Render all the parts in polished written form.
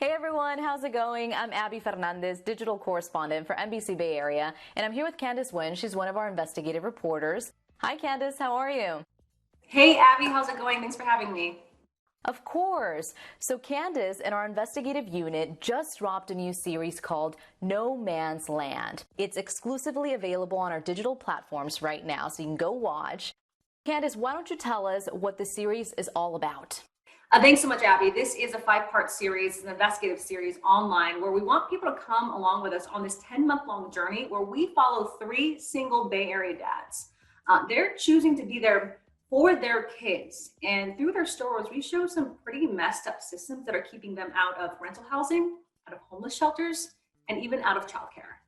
Hey everyone, how's it going? I'm Abbey Fernández, digital correspondent for NBC Bay Area, and I'm here with Candice Nguyen. She's one of our investigative reporters. Hi Candice, how are you? Hey Abby, how's it going? Thanks for having me. Of course. So Candice and our investigative unit just dropped a new series called No Man's Land. It's exclusively available on our digital platforms right now, so you can go watch. Candice, why don't you tell us what the series is all about? Thanks so much, Abby. This is a 5-part series, an investigative series online where we want people to come along with us on this 10-month-long journey where we follow 3 single Bay Area dads. They're choosing to be there for their kids. And through their stories, we show some pretty messed up systems that are keeping them out of rental housing, out of homeless shelters, and even out of childcare.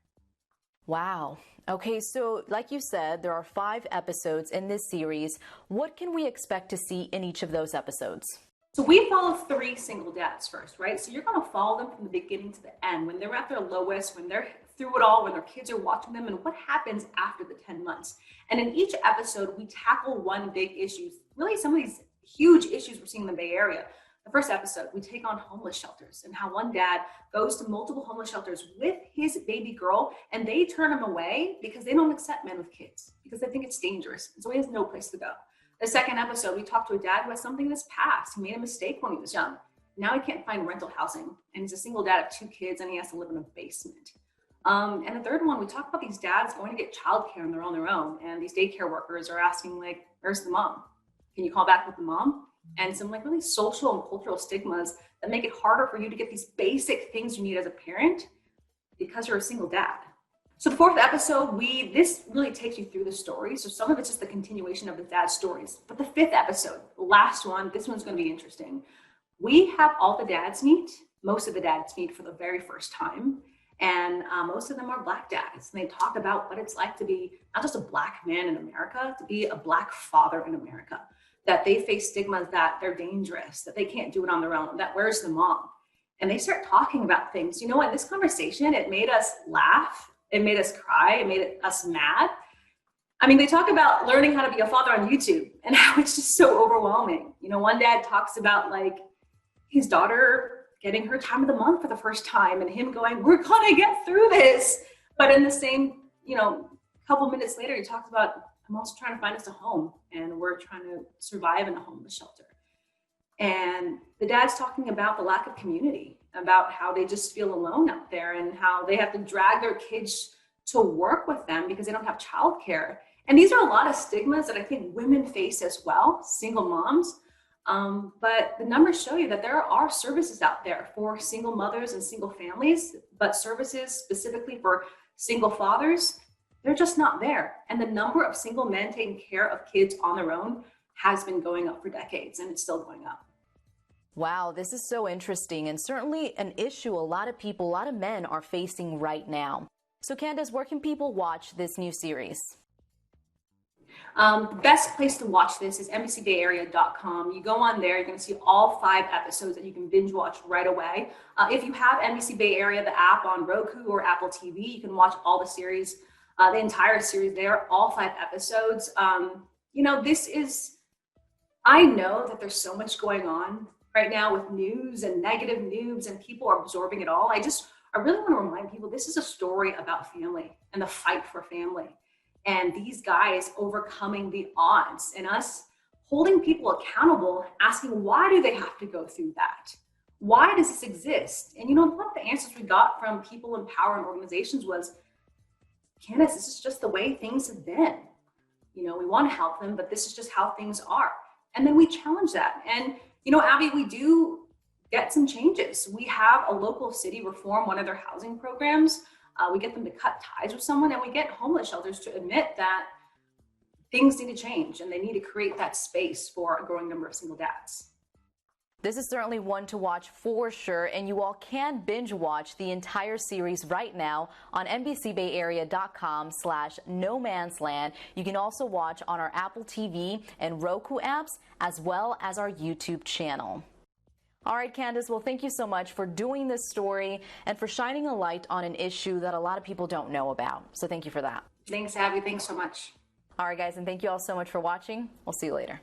Wow. Okay, so like you said, there are 5 episodes in this series. What can we expect to see in each of those episodes? So we follow 3 single dads first, right? So you're going to follow them from the beginning to the end, when they're at their lowest, when they're through it all, when their kids are watching them, and what happens after the 10 months. And in each episode, we tackle one big issue, really some of these huge issues we're seeing in the Bay Area. The first episode, we take on homeless shelters and how one dad goes to multiple homeless shelters with his baby girl, and they turn him away because they don't accept men with kids, because they think it's dangerous. And so he has no place to go. The second episode, we talked to a dad who has something in his past. He made a mistake when he was young. Now he can't find rental housing, and he's a single dad of 2 kids, and he has to live in a basement. And the third one, we talk about these dads going to get childcare and they're on their own, and these daycare workers are asking, like, where's the mom? Can you call back with the mom? And some like really social and cultural stigmas that make it harder for you to get these basic things you need as a parent because you're a single dad. So the 4th episode, this really takes you through the story. So some of it's just the continuation of the dad's stories. But the 5th episode, the last one, this one's going to be interesting. We have all the dads meet. Most of the dads meet for the very first time. And most of them are Black dads. And they talk about what it's like to be not just a Black man in America, to be a Black father in America. That they face stigmas, that they're dangerous, that they can't do it on their own, that where's the mom? And they start talking about things. You know what? This conversation, it made us laugh. It made us cry. It made us mad. I mean, they talk about learning how to be a father on YouTube and how it's just so overwhelming. You know, one dad talks about like his daughter getting her time of the month for the first time and him going, we're going to get through this. But in the same, couple minutes later, he talks about, I'm also trying to find us a home and we're trying to survive in a homeless shelter. And the dad's talking about the lack of community, about how they just feel alone out there and how they have to drag their kids to work with them because they don't have childcare. And these are a lot of stigmas that I think women face as well, single moms. But the numbers show you that there are services out there for single mothers and single families, but services specifically for single fathers, they're just not there. And the number of single men taking care of kids on their own has been going up for decades, and it's still going up. Wow, this is so interesting and certainly an issue a lot of men are facing right now. So Candice, where can people watch this new series? The best place to watch this is NBCBayArea.com. You go on there, you're going to see all 5 episodes that you can binge watch right away. If you have NBC Bay Area, the app on Roku or Apple TV, you can watch all the series, the entire series there, all 5 episodes. I know that there's so much going on right now with news and negative news and people are absorbing it all. I really want to remind people this is a story about family and the fight for family. And these guys overcoming the odds and us holding people accountable, asking why do they have to go through that? Why does this exist? And one of the answers we got from people in power and organizations was, Candice, this is just the way things have been. We want to help them, but this is just how things are. And then we challenge that. And, Abby, we do get some changes. We have a local city reform one of their housing programs. We get them to cut ties with someone, and we get homeless shelters to admit that things need to change and they need to create that space for a growing number of single dads. This is certainly one to watch for sure, and you all can binge watch the entire series right now on NBCBayArea.com/nomansland. You can also watch on our Apple TV and Roku apps, as well as our YouTube channel. All right, Candice, well, thank you so much for doing this story and for shining a light on an issue that a lot of people don't know about. So thank you for that. Thanks, Abby. Thanks so much. All right, guys, and thank you all so much for watching. We'll see you later.